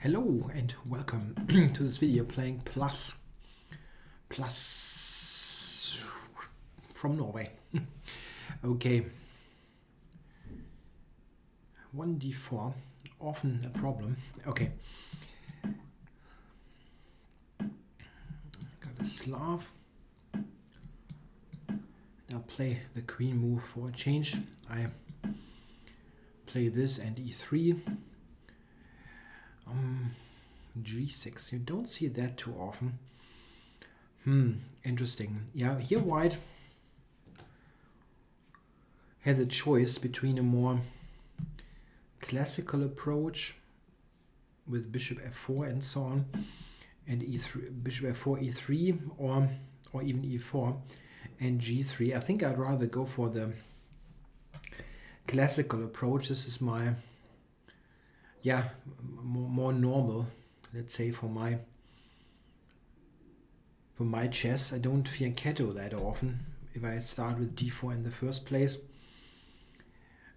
Hello and welcome to this video playing Plussss from Norway. Okay, 1d4, often a problem. Okay, got a Slav. I'll play the queen move for a change. I play this and e3. G6. You don't see that too often. Interesting. Yeah, here white had a choice between a more classical approach with bishop f4 and so on, and e3, bishop f4, e3, or even e4 and g3. I think I'd rather go for the classical approach. This is my more normal, let's say, for my chess. I don't fianchetto that often if I start with d4 in the first place,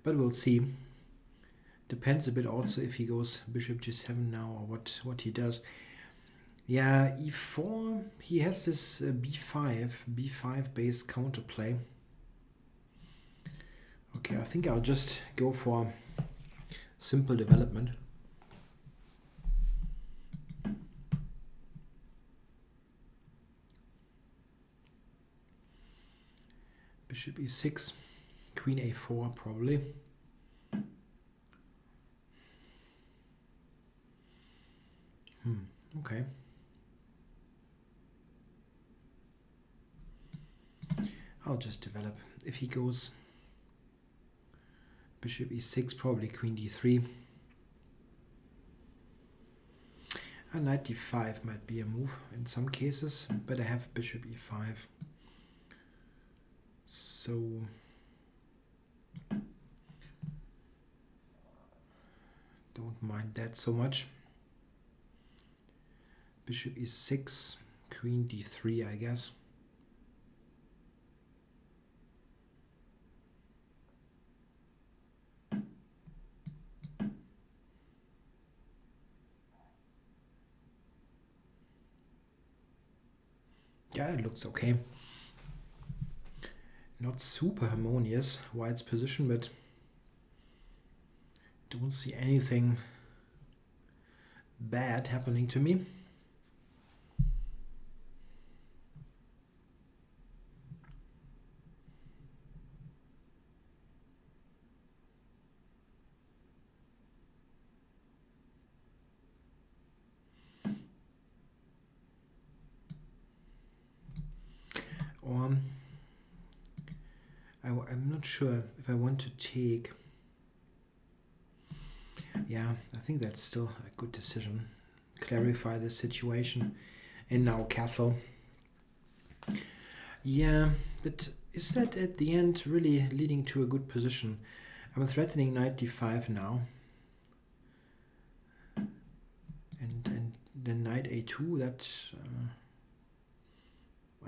but we'll see. Depends a bit also if he goes bishop g7 now or what he does. Yeah, e4, he has this b5 based counterplay. Okay, I think I'll just go for simple development. Bishop e6, queen a4 probably. Okay. I'll just develop. If he goes bishop e6, probably queen d3. And knight d5 might be a move in some cases, but I have bishop e5. So don't mind that so much. Bishop e6, queen d3, I guess. Yeah, it looks okay. Not super harmonious, white's position, but don't see anything bad happening to me. I'm not sure if I want to take. Yeah, I think that's still a good decision. Clarify the situation. And now castle. Yeah, but is that at the end really leading to a good position? I'm threatening knight d5 now. And then knight a2, that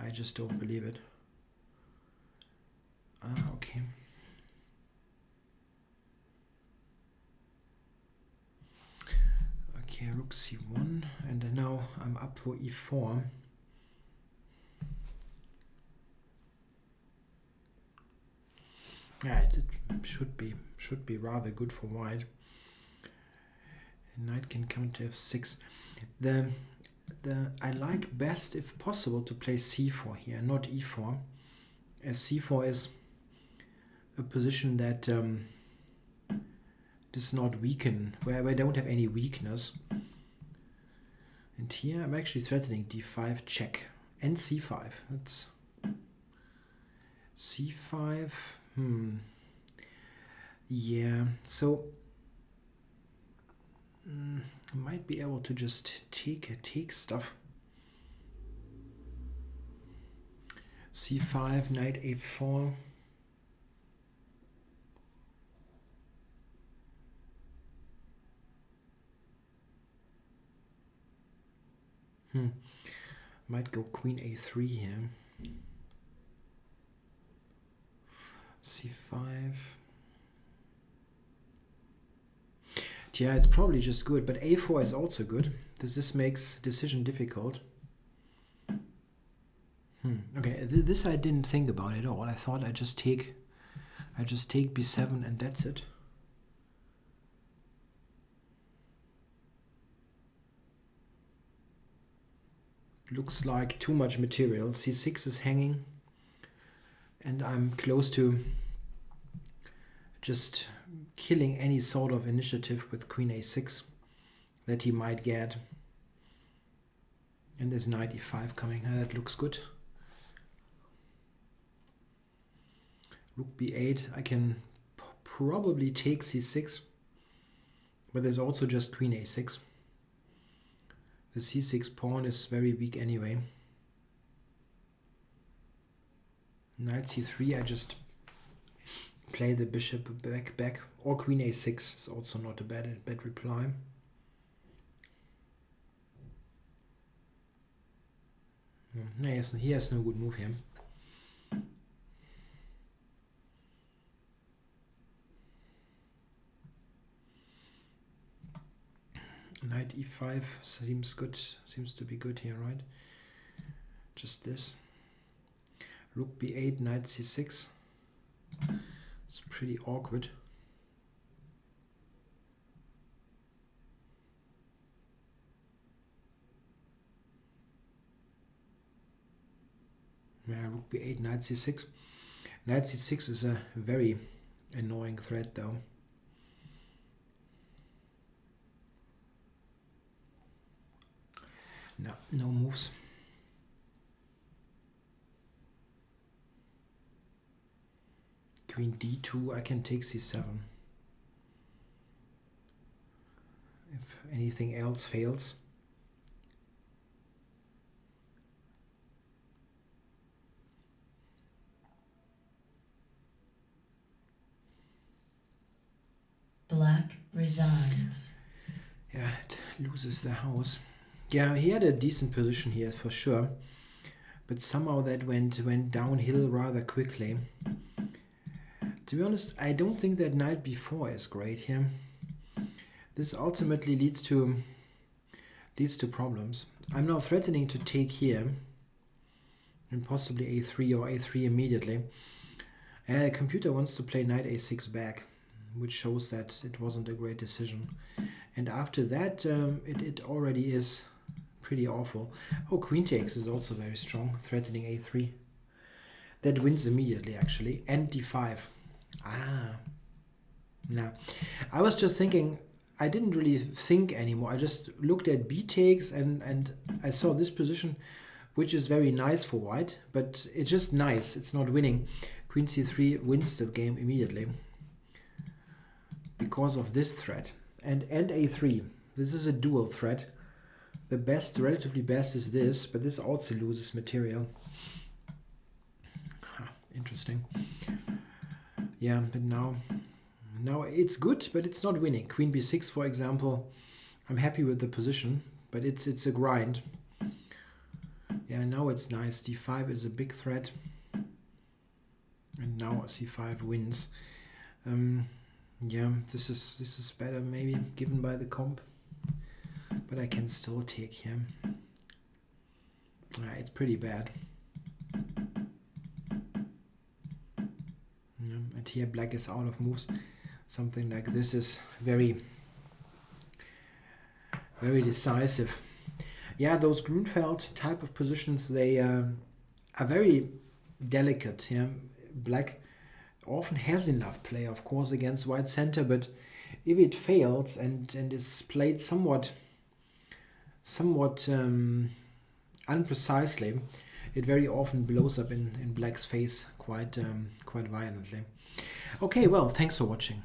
I just don't believe it. Okay. Okay, rook c1, and now I'm up for e4. Yeah, it should be rather good for white. And knight can come to f6. I like best, if possible, to play c4 here, not e4, as c4 is a position that does not weaken, where I don't have any weakness. And here I'm actually threatening d5 check and c5. That's c5. Yeah, so I might be able to just take stuff. c5, knight a4. Might go queen a3 here. c5. Yeah, it's probably just good, but a4 is also good. This makes decision difficult. Okay, this I didn't think about at all. I thought I just take b7 and that's it. Looks like too much material. c6 is hanging, and I'm close to just killing any sort of initiative with queen a6 that he might get. And there's knight e5 coming. That looks good. Rook b8. I can probably take c6, but there's also just queen a6. The c6 pawn is very weak anyway. Knight c3, I just play the bishop back, or queen a6 is also not a bad reply. He has no good move here. Knight e5 seems good, seems to be good here, right? Just this. Rook b8, knight c6. It's pretty awkward. Yeah, rook b8, knight c6. Knight c6 is a very annoying threat though. No moves. Queen d2, I can take c7. If anything else fails. Black resigns. Yeah, it loses the house. Yeah, he had a decent position here for sure, but somehow that went downhill rather quickly. To be honest, I don't think that knight b4 is great here. This ultimately leads to problems. I'm now threatening to take here, and possibly a3 or a3 immediately. And the computer wants to play knight a6 back, which shows that it wasn't a great decision. And after that, it already is pretty awful. Oh, queen takes is also very strong, threatening a3. That wins immediately, actually. And d5. Now, I was just thinking, I didn't really think anymore. I just looked at b takes and I saw this position, which is very nice for white, but it's just nice. It's not winning. Queen c3 wins the game immediately because of this threat. And a3. This is a dual threat. The best, relatively best, is this, but this also loses material. Interesting. Yeah, but now it's good, but it's not winning. Queen b6, for example, I'm happy with the position, but it's a grind. Yeah, now it's nice. d5 is a big threat, and now c5 wins. Yeah, this is better maybe given by the comp, but I can still take him. It's pretty bad. And here black is out of moves. Something like this is very, very decisive. Yeah, those Grunfeld type of positions, they are very delicate. Yeah, black often has enough play, of course, against white center, but if it fails and is played somewhat unprecisely, it very often blows up in black's face quite violently. Okay, well, thanks for watching.